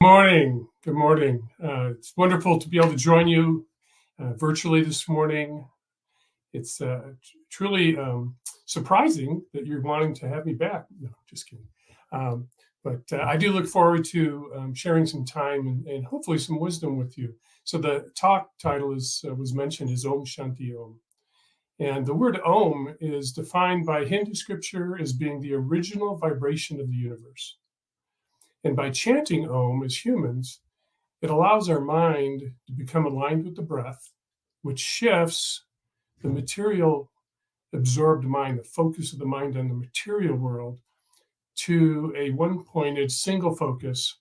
Morning. Good morning. It's wonderful to be able to join you virtually this morning. It's truly surprising that you're wanting to have me back. No, just kidding. But I do look forward to sharing some time and hopefully some wisdom with you. So the talk title was mentioned is Om Shanti Om. And the word Om is defined by Hindu scripture as being the original vibration of the universe. And by chanting Om as humans, it allows our mind to become aligned with the breath, which shifts the material absorbed mind, the focus of the mind on the material world, to a one-pointed single focus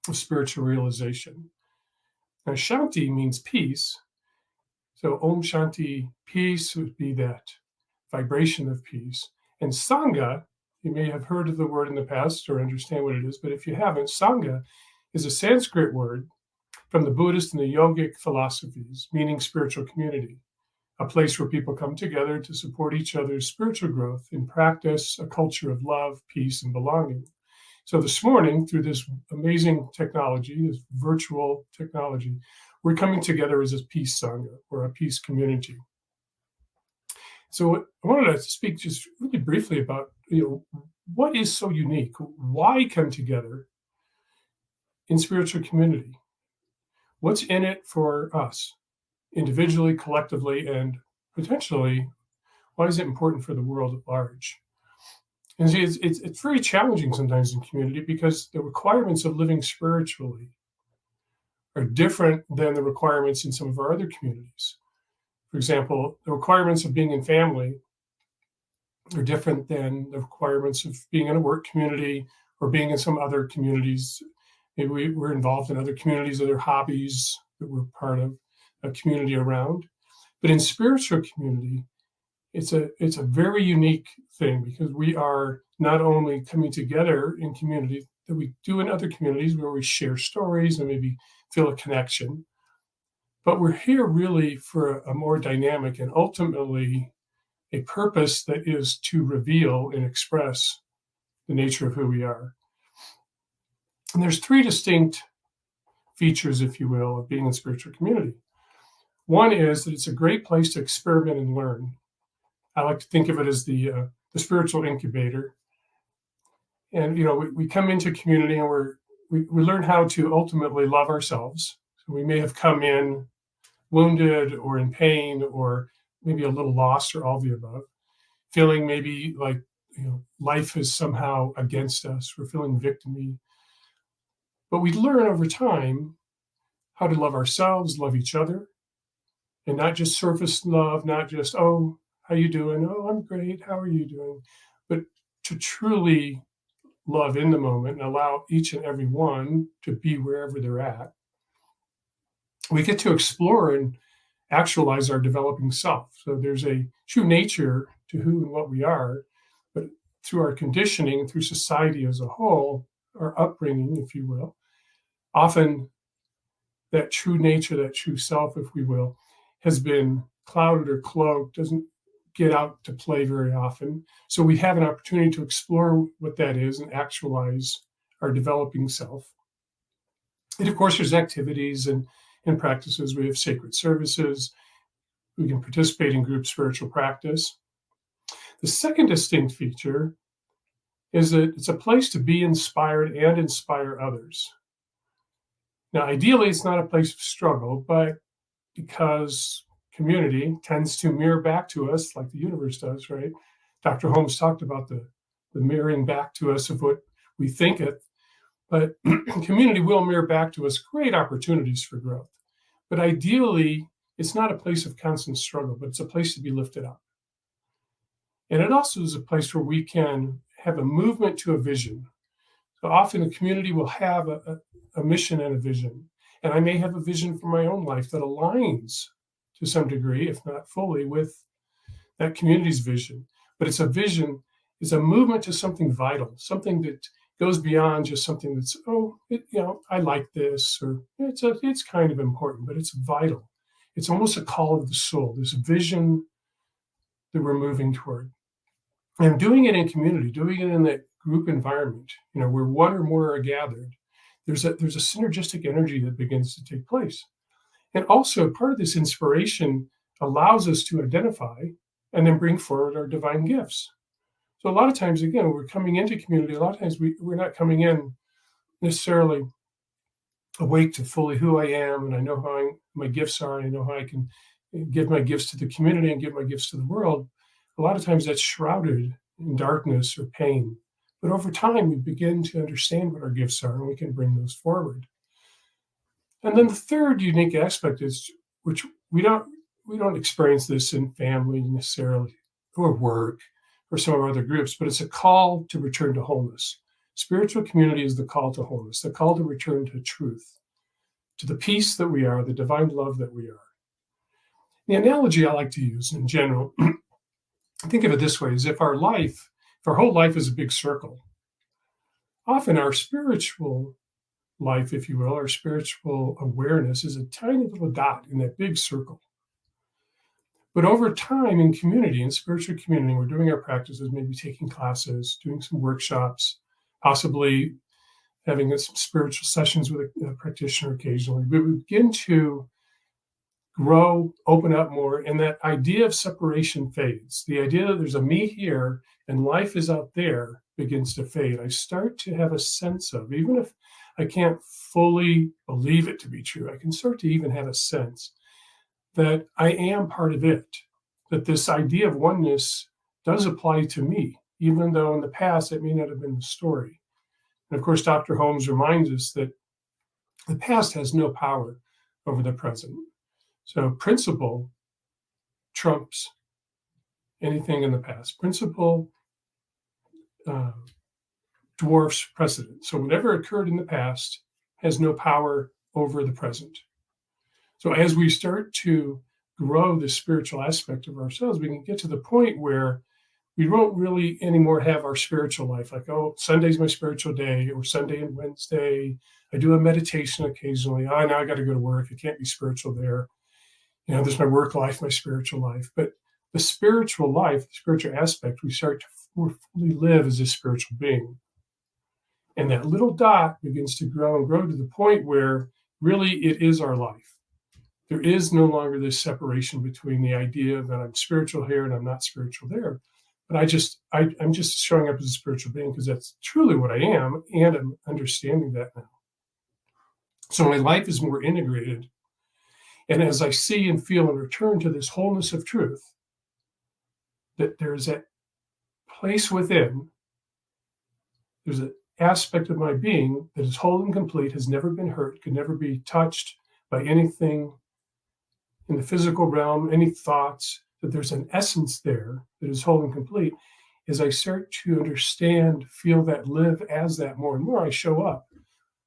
of spiritual realization. Now, Shanti means peace. So Om Shanti, peace would be that vibration of peace. And Sangha, you may have heard of the word in the past or understand what it is, but if you haven't, Sangha is a Sanskrit word from the Buddhist and the yogic philosophies, meaning spiritual community, a place where people come together to support each other's spiritual growth and practice a culture of love, peace, and belonging. So this morning, through this amazing technology, this virtual technology, we're coming together as a peace Sangha or a peace community. So I wanted to speak just really briefly about, what is so unique? Why come together in spiritual community? What's in it for us, individually, collectively, and potentially, why is it important for the world at large? And see, it's very challenging sometimes in community because the requirements of living spiritually are different than the requirements in some of our other communities. For example, the requirements of being in family are different than the requirements of being in a work community or being in some other communities. Maybe we're involved in other communities, other hobbies that we're part of a community around. But in spiritual community, it's a very unique thing because we are not only coming together in community that we do in other communities where we share stories and maybe feel a connection, but we're here really for a more dynamic and ultimately a purpose that is to reveal and express the nature of who we are. And there's three distinct features, if you will, of being in spiritual community. One is that it's a great place to experiment and learn. I like to think of it as the spiritual incubator. And we come into community and we learn how to ultimately love ourselves. So we may have come in wounded or in pain or maybe a little lost or all the above, feeling maybe like life is somehow against us. We're feeling victim-y. But we learn over time how to love ourselves, love each other, and not just surface love, not just, oh, how you doing? Oh, I'm great. How are you doing? But to truly love in the moment and allow each and every one to be wherever they're at. We get to explore and actualize our developing self. So there's a true nature to who and what we are, but through our conditioning, through society as a whole, our upbringing, if you will, often that true nature, that true self, if we will, has been clouded or cloaked, doesn't get out to play very often. So we have an opportunity to explore what that is and actualize our developing self. And of course, there's activities and practices. We have sacred services. We can participate in group spiritual practice. The second distinct feature is that it's a place to be inspired and inspire others. Now, ideally, it's not a place of struggle, but because community tends to mirror back to us like the universe does, right? Dr. Holmes talked about the mirroring back to us of what we think it, but community will mirror back to us great opportunities for growth. But ideally, it's not a place of constant struggle, but it's a place to be lifted up. And it also is a place where we can have a movement to a vision. So often a community will have a mission and a vision. And I may have a vision for my own life that aligns to some degree, if not fully, with that community's vision. But it's a vision, it's a movement to something vital, something that goes beyond just something that's, I like this, or it's kind of important, but it's vital. It's almost a call of the soul, this vision that we're moving toward. And doing it in community, doing it in that group environment, where one or more are gathered, there's a synergistic energy that begins to take place. And also part of this inspiration allows us to identify and then bring forward our divine gifts. So a lot of times, again, we're coming into community. A lot of times we're not coming in necessarily awake to fully who I am, and I know how my gifts are, and I know how I can give my gifts to the community and give my gifts to the world. A lot of times that's shrouded in darkness or pain. But over time, we begin to understand what our gifts are, and we can bring those forward. And then the third unique aspect is, which we don't experience this in family necessarily, or work, or some of our other groups, but it's a call to return to wholeness. Spiritual community is the call to wholeness, the call to return to truth, to the peace that we are, the divine love that we are. The analogy I like to use in general, think of it this way, is if our whole life is a big circle, often our spiritual life, if you will, our spiritual awareness is a tiny little dot in that big circle. But over time in community, in spiritual community, we're doing our practices, maybe taking classes, doing some workshops, possibly having some spiritual sessions with a practitioner occasionally. We begin to grow, open up more, and that idea of separation fades. The idea that there's a me here and life is out there begins to fade. I start to have a sense of, even if I can't fully believe it to be true, I can start to even have a sense that I am part of it, that this idea of oneness does apply to me, even though in the past it may not have been the story. And of course, Dr. Holmes reminds us that the past has no power over the present. So principle trumps anything in the past. Principle dwarfs precedent. So whatever occurred in the past has no power over the present. So as we start to grow the spiritual aspect of ourselves, we can get to the point where we won't really anymore have our spiritual life. Like, oh, Sunday's my spiritual day, or Sunday and Wednesday. I do a meditation occasionally. Oh, now I got to go to work. I can't be spiritual there. There's my work life, my spiritual life. But the spiritual life, the spiritual aspect, we start to more fully live as a spiritual being. And that little dot begins to grow and grow to the point where really it is our life. There is no longer this separation between the idea that I'm spiritual here and I'm not spiritual there. But I'm just showing up as a spiritual being because that's truly what I am, and I'm understanding that now. So my life is more integrated. And as I see and feel and return to this wholeness of truth, that there's that place within, there's an aspect of my being that is whole and complete, has never been hurt, can never be touched by anything in the physical realm, any thoughts, that there's an essence there that is whole and complete. As I start to understand, feel that, live as that more and more, I show up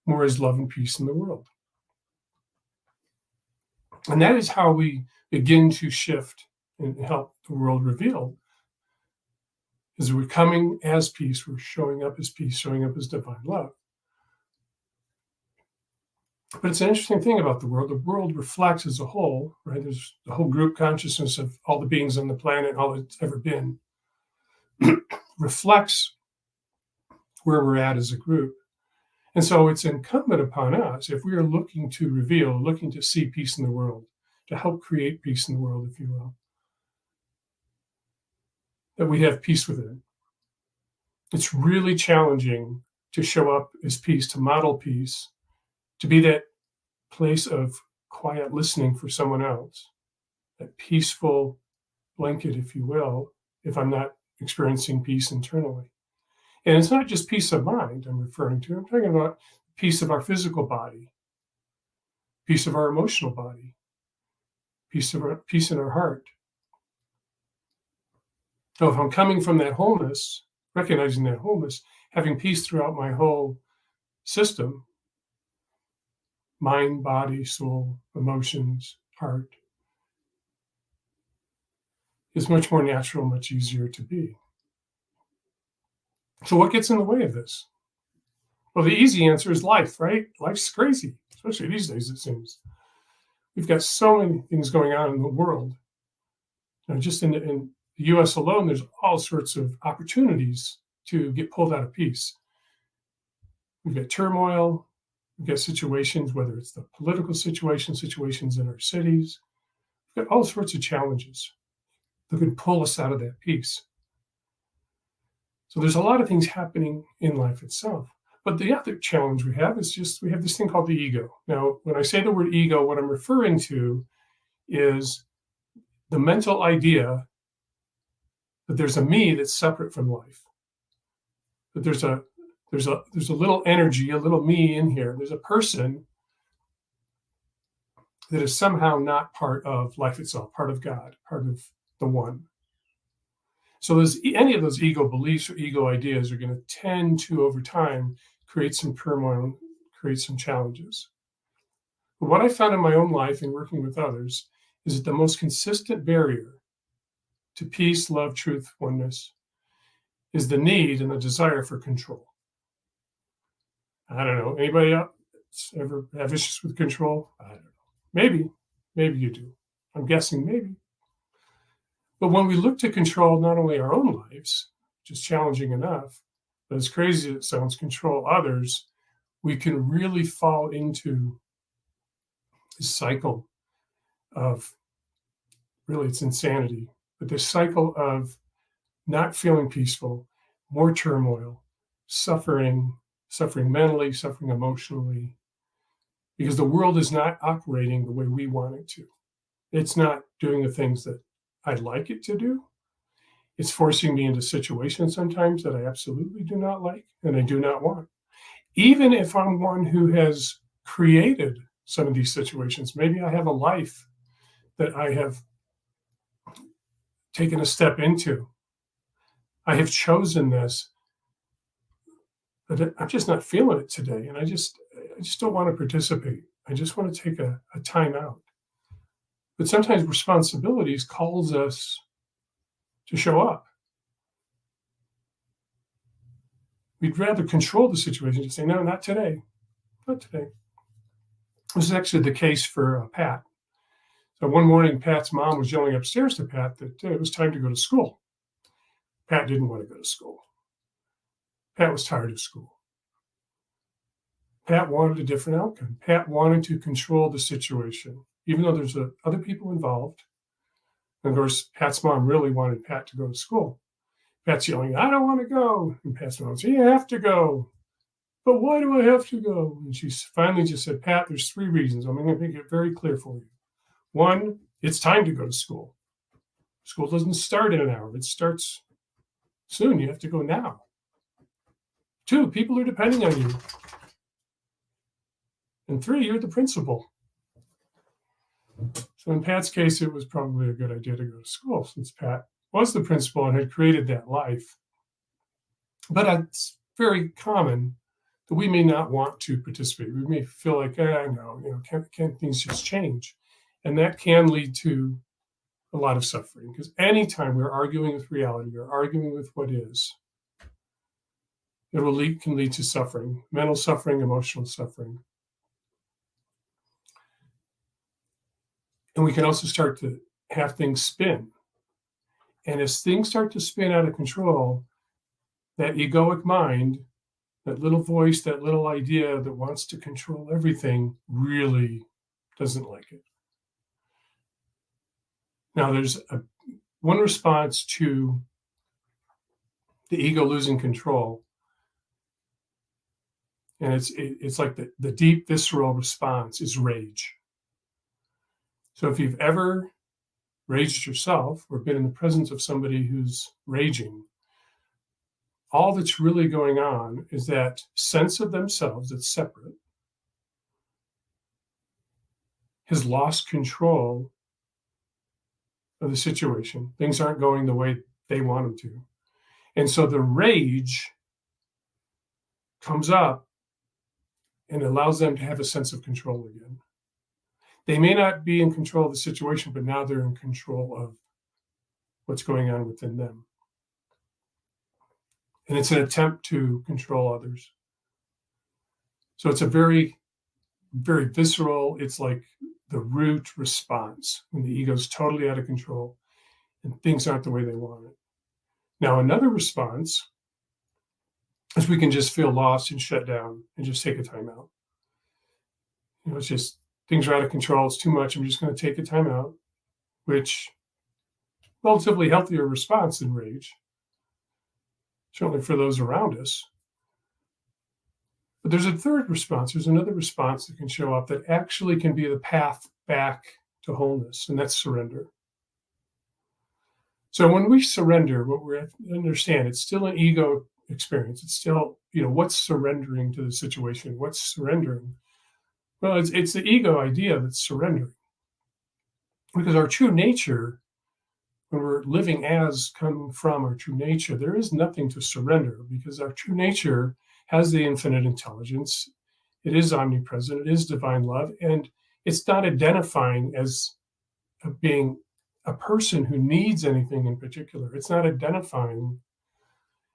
more as love and peace in the world. And that is how we begin to shift and help the world reveal. As we're coming as peace, we're showing up as peace, showing up as divine love. But it's an interesting thing about the world. The world reflects as a whole, right? There's the whole group consciousness of all the beings on the planet, all that's ever been, reflects where we're at as a group. And so it's incumbent upon us, if we are looking to reveal, looking to see peace in the world, to help create peace in the world, if you will, that we have peace within. It's really challenging to show up as peace, to model peace, to be that place of quiet listening for someone else, that peaceful blanket, if you will, if I'm not experiencing peace internally. And it's not just peace of mind I'm referring to. I'm talking about peace of our physical body, peace of our emotional body, peace in our heart. So if I'm coming from that wholeness, recognizing that wholeness, having peace throughout my whole system, mind, body, soul, emotions, heart, is much more natural, much easier to be. So what gets in the way of this? Well, the easy answer is life, right? Life's crazy, especially these days, it seems. We've got so many things going on in the world. Just in the U.S. alone, there's all sorts of opportunities to get pulled out of peace. We've got turmoil, We've got situations, whether it's the political situation, situations in our cities, we've got all sorts of challenges that can pull us out of that peace. So there's a lot of things happening in life itself. But the other challenge we have is just we have this thing called the ego. Now, when I say the word ego, what I'm referring to is the mental idea that there's a me that's separate from life. That there's a little energy, a little me in here. There's a person that is somehow not part of life itself, part of God, part of the one. So any of those ego beliefs or ego ideas are going to tend to, over time, create some turmoil, create some challenges. But what I found in my own life and working with others is that the most consistent barrier to peace, love, truth, oneness is the need and the desire for control. I don't know. Anybody else ever have issues with control? I don't know. Maybe you do. I'm guessing maybe. But when we look to control not only our own lives, which is challenging enough, but as crazy as it sounds, control others, we can really fall into this cycle of, really it's insanity, but this cycle of not feeling peaceful, more turmoil, suffering mentally, suffering emotionally, because the world is not operating the way we want it to. It's not doing the things that I'd like it to do. It's forcing me into situations sometimes that I absolutely do not like and I do not want. Even if I'm one who has created some of these situations, maybe I have a life that I have taken a step into. I have chosen this, but I'm just not feeling it today. And I just don't want to participate. I just want to take a time out. But sometimes responsibilities calls us to show up. We'd rather control the situation and say, no, not today, not today. This is actually the case for Pat. So one morning, Pat's mom was yelling upstairs to Pat that it was time to go to school. Pat didn't want to go to school. Pat was tired of school. Pat wanted a different outcome. Pat wanted to control the situation, even though there's other people involved. And of course, Pat's mom really wanted Pat to go to school. Pat's yelling, I don't want to go. And Pat's mom said, you have to go. But why do I have to go? And she finally just said, Pat, there's 3 reasons. I'm going to make it very clear for you. 1, it's time to go to school. School doesn't start in an hour. It starts soon. You have to go now. 2, people are depending on you. And 3, you're the principal. So in Pat's case, it was probably a good idea to go to school since Pat was the principal and had created that life. But it's very common that we may not want to participate. We may feel like, no, can't things just change? And that can lead to a lot of suffering, because anytime we're arguing with reality or arguing with what is, it can lead to suffering, mental suffering, emotional suffering. And we can also start to have things spin. And as things start to spin out of control, that egoic mind, that little voice, that little idea that wants to control everything, really doesn't like it. Now, there's one response to the ego losing control, and it's like the deep visceral response is rage. So if you've ever raged yourself or been in the presence of somebody who's raging, all that's really going on is that sense of themselves that's separate has lost control of the situation. Things aren't going the way they want them to. And so the rage comes up and allows them to have a sense of control again. They may not be in control of the situation, but now they're in control of what's going on within them. And it's an attempt to control others. So it's a very, very visceral, it's like the root response when the ego's totally out of control and things aren't the way they want it. Now, another response is we can just feel lost and shut down and just take a time out. It's just things are out of control. It's too much. I'm just going to take a time out, which relatively healthier response than rage, certainly for those around us. But there's a third response. There's another response that can show up that actually can be the path back to wholeness, and that's surrender. So when we surrender, what we have to understand, it's still an ego experience. It's still, what's surrendering to the situation? What's surrendering? Well, it's the ego idea that's surrendering. Because our true nature, when we're living as coming from our true nature, there is nothing to surrender, because our true nature has the infinite intelligence. It is omnipresent. It is divine love. And it's not identifying as being a person who needs anything in particular. It's not identifying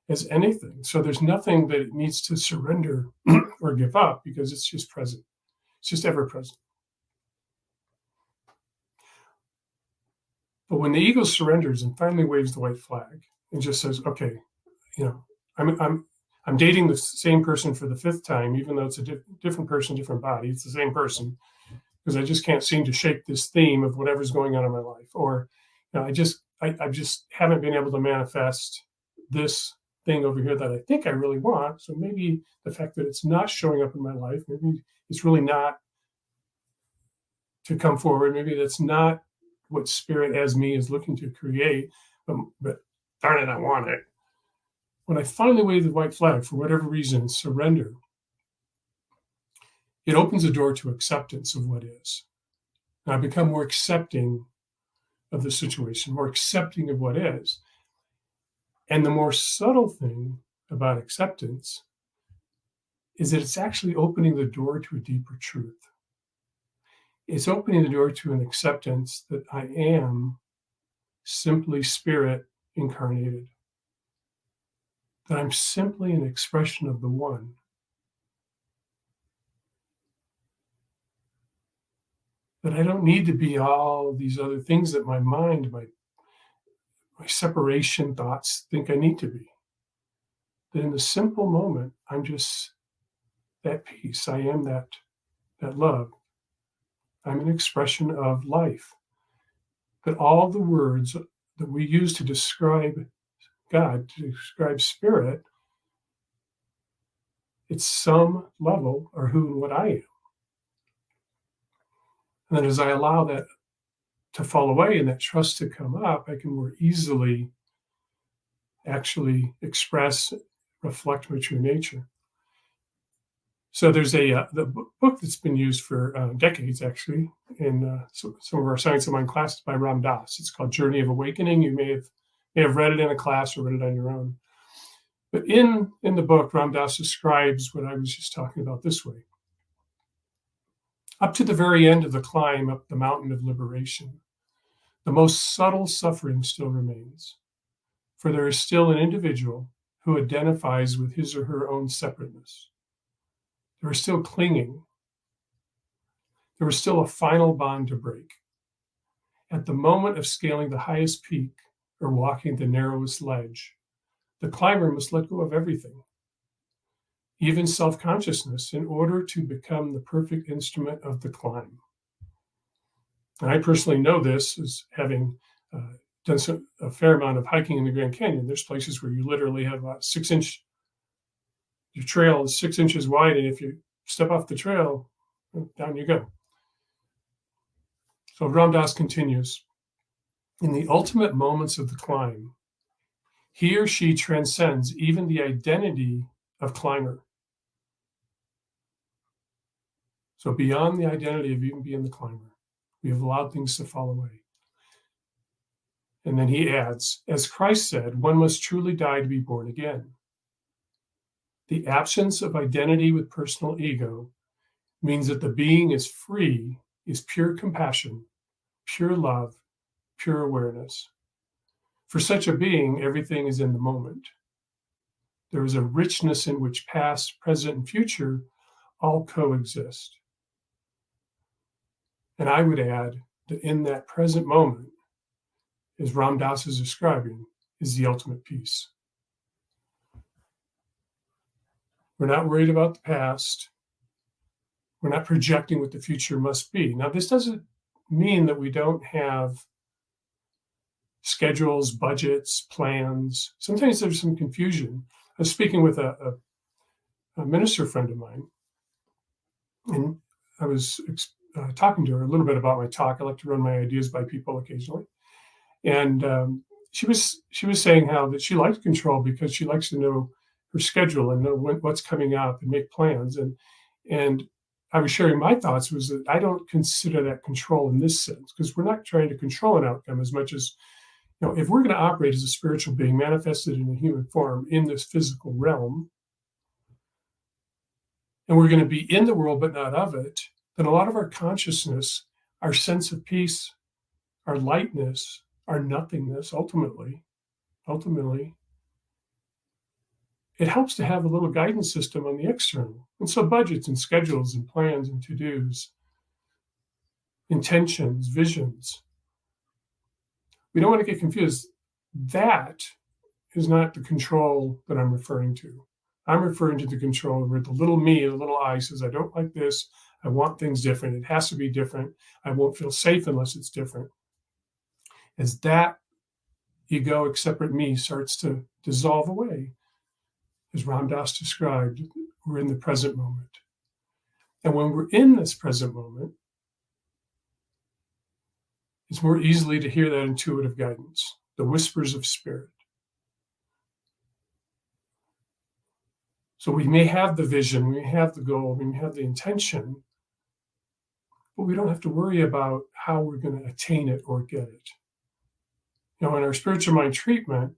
as anything. So there's nothing that it needs to surrender or give up, because it's just present. It's just ever present. But when the ego surrenders and finally waves the white flag and just says, okay, I'm dating the same person for the fifth time, even though it's a different person, different body. It's the same person, because I just can't seem to shake this theme of whatever's going on in my life. Or, I just haven't been able to manifest this thing over here that I think I really want. So maybe the fact that it's not showing up in my life, maybe it's really not to come forward. Maybe that's not what spirit as me is looking to create, but darn it, I want it. When I finally wave the white flag, for whatever reason, surrender, it opens a door to acceptance of what is. And I become more accepting of the situation, more accepting of what is. And the more subtle thing about acceptance is that it's actually opening the door to a deeper truth. It's opening the door to an acceptance that I am simply spirit incarnated, that I'm simply an expression of the one. That I don't need to be all these other things that my mind, my separation thoughts think I need to be. That in the simple moment, I'm just that peace. I am that love. I'm an expression of life. That all the words that we use to describe God, to describe spirit, it's some level or who and what I am. And then as I allow that to fall away and that trust to come up, I can more easily actually express, reflect my true nature. So there's the book that's been used for decades, actually, in some of our Science of Mind classes by Ram Dass. It's called Journey of Awakening. You may have read it in a class or read it on your own. But in the book, Ram Dass describes what I was just talking about this way. Up to the very end of the climb up the mountain of liberation, the most subtle suffering still remains, for there is still an individual who identifies with his or her own separateness. There is still clinging. There is still a final bond to break. At the moment of scaling the highest peak or walking the narrowest ledge, the climber must let go of everything, even self-consciousness, in order to become the perfect instrument of the climb. And I personally know this as having done a fair amount of hiking in the Grand Canyon. There's places where you literally have a 6-inch, your trail is 6 inches wide, and if you step off the trail, down you go. So Ram Dass continues, in the ultimate moments of the climb, he or she transcends even the identity of climber. So beyond the identity of even being the climber, we have allowed things to fall away. And then he adds, as Christ said, one must truly die to be born again. The absence of identity with personal ego means that the being is free, is pure compassion, pure love, pure awareness. For such a being, everything is in the moment. There is a richness in which past, present, and future all coexist. And I would add that in that present moment, as Ram Dass is describing, is the ultimate peace. We're not worried about the past. We're not projecting what the future must be. Now, this doesn't mean that we don't have schedules, budgets, plans. Sometimes there's some confusion. I was speaking with a minister friend of mine, and I was talking to her a little bit about my talk. I like to run my ideas by people occasionally. And she was saying how that she likes control because she likes to know her schedule and know what's coming up and make plans. And I was sharing my thoughts was that I don't consider that control in this sense, because we're not trying to control an outcome as much as, if we're going to operate as a spiritual being manifested in a human form in this physical realm, and we're going to be in the world but not of it, then a lot of our consciousness, our sense of peace, our lightness, our nothingness, ultimately, it helps to have a little guidance system on the external. And so budgets and schedules and plans and to-dos, intentions, visions. We don't want to get confused. That is not the control that I'm referring to. I'm referring to the control where the little me, the little I says, I don't like this. I want things different. It has to be different. I won't feel safe unless it's different. As that egoic separate me starts to dissolve away, as Ram Dass described, we're in the present moment. And when we're in this present moment, it's more easily to hear that intuitive guidance, the whispers of spirit. So we may have the vision, we may have the goal, we may have the intention, but we don't have to worry about how we're going to attain it or get it. In our spiritual mind treatment,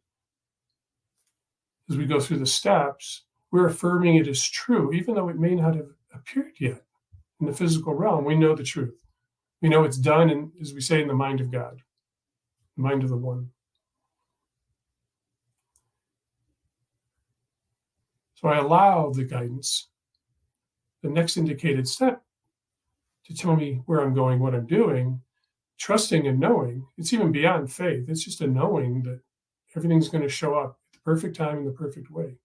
as we go through the steps, we're affirming it as true, even though it may not have appeared yet in the physical realm. We know the truth. We know it's done, and as we say, in the mind of God, the mind of the One. So I allow the guidance, the next indicated step, to tell me where I'm going, what I'm doing, trusting and knowing. It's even beyond faith. It's just a knowing that everything's going to show up at the perfect time in the perfect way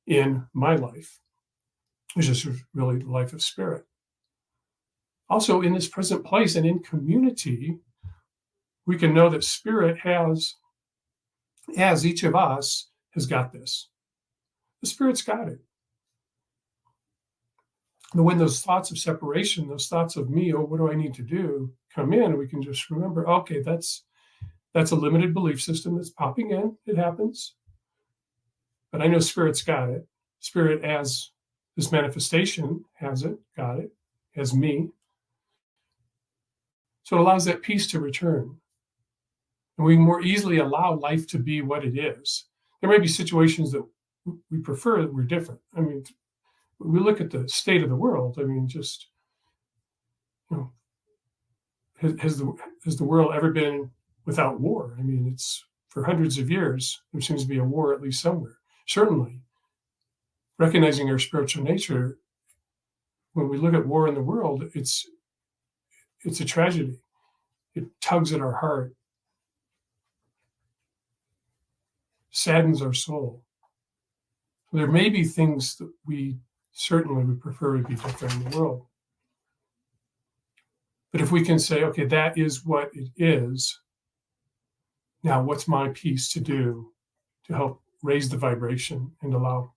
in my life, which is really the life of spirit. Also, in this present place and in community, we can know that spirit has, as each of us has got this. The spirit's got it. And when those thoughts of separation, those thoughts of me, what do I need to do, come in, we can just remember, okay, that's a limited belief system that's popping in. It happens. But I know spirit's got it. Spirit as this manifestation has it, got it, as me. So it allows that peace to return. And we more easily allow life to be what it is. There may be situations that we prefer that we're different. I mean, we look at the state of the world. I mean, just, has the world ever been without war? I mean, it's for hundreds of years, there seems to be a war at least somewhere. Certainly, recognizing our spiritual nature, when we look at war in the world, it's a tragedy. It tugs at our heart, saddens our soul. There may be things that we certainly would prefer to be different in the world. But if we can say, okay, that is what it is, now what's my piece to do to help raise the vibration and allow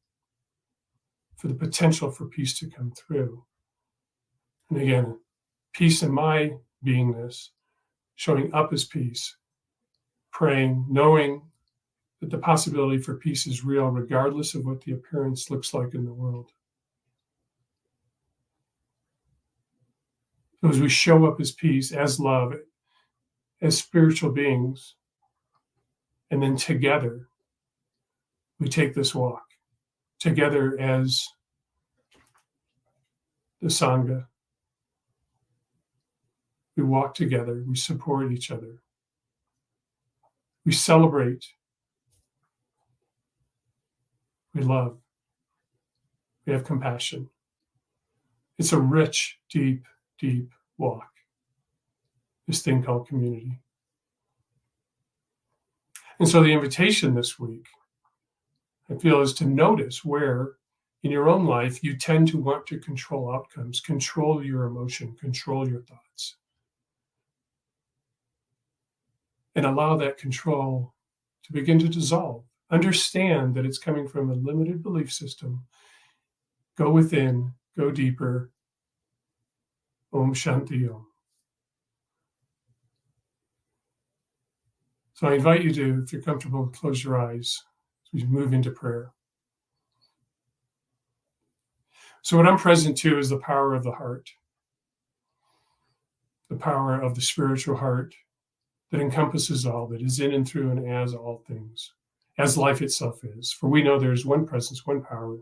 for the potential for peace to come through? And again, peace in my beingness, showing up as peace, praying, knowing that the possibility for peace is real regardless of what the appearance looks like in the world. So as we show up as peace, as love, as spiritual beings, and then together, we take this walk. Together as the Sangha. We walk together, we support each other. We celebrate. We love. We have compassion. It's a rich, deep, deep walk. This thing called community. And so the invitation this week, I feel, is to notice where in your own life, you tend to want to control outcomes, control your emotion, control your thoughts, and allow that control to begin to dissolve. Understand that it's coming from a limited belief system. Go within, go deeper. Om Shanti Om. So I invite you to, if you're comfortable, close your eyes as we move into prayer. So what I'm present to is the power of the heart, the power of the spiritual heart that encompasses all, that is in and through and as all things, as life itself is. For we know there is one presence, one power,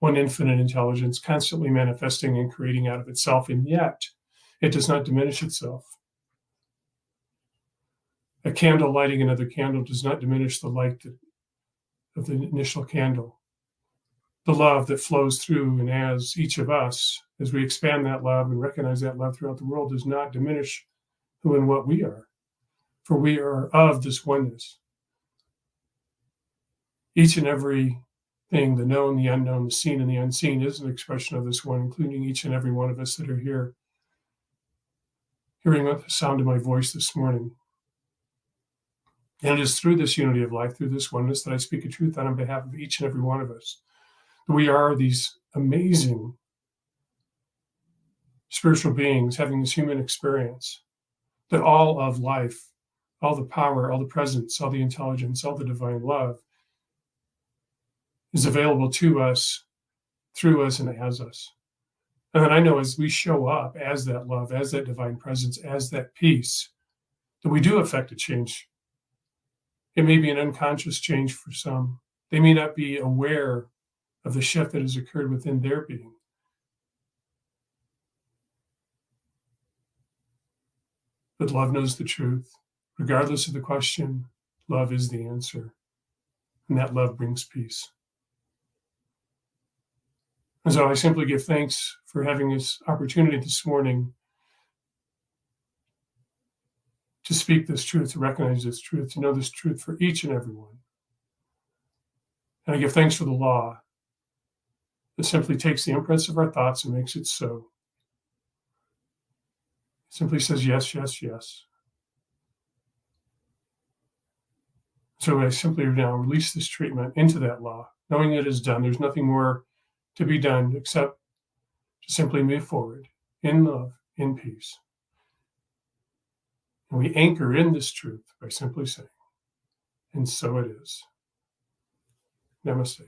one infinite intelligence, constantly manifesting and creating out of itself, and yet it does not diminish itself. A candle lighting another candle does not diminish the light of the initial candle. The love that flows through and as each of us, as we expand that love and recognize that love throughout the world, does not diminish who and what we are, for we are of this oneness. Each and every thing, the known, the unknown, the seen, and the unseen, is an expression of this one, including each and every one of us that are here, hearing the sound of my voice this morning. And it is through this unity of life, through this oneness, that I speak a truth on behalf of each and every one of us. We are these amazing spiritual beings having this human experience, that all of life, all the power, all the presence, all the intelligence, all the divine love is available to us, through us, and as us. And then I know as we show up as that love, as that divine presence, as that peace, that we do affect a change. It may be an unconscious change for some. They may not be aware of the shift that has occurred within their being. But love knows the truth. Regardless of the question, love is the answer. And that love brings peace. And so I simply give thanks for having this opportunity this morning to speak this truth, to recognize this truth, to know this truth for each and every one. And I give thanks for the law that simply takes the imprints of our thoughts and makes it so. It simply says yes, yes, yes. So I simply now release this treatment into that law, knowing it is done. There's nothing more to be done except to simply move forward in love, in peace. And we anchor in this truth by simply saying, and so it is. Namaste.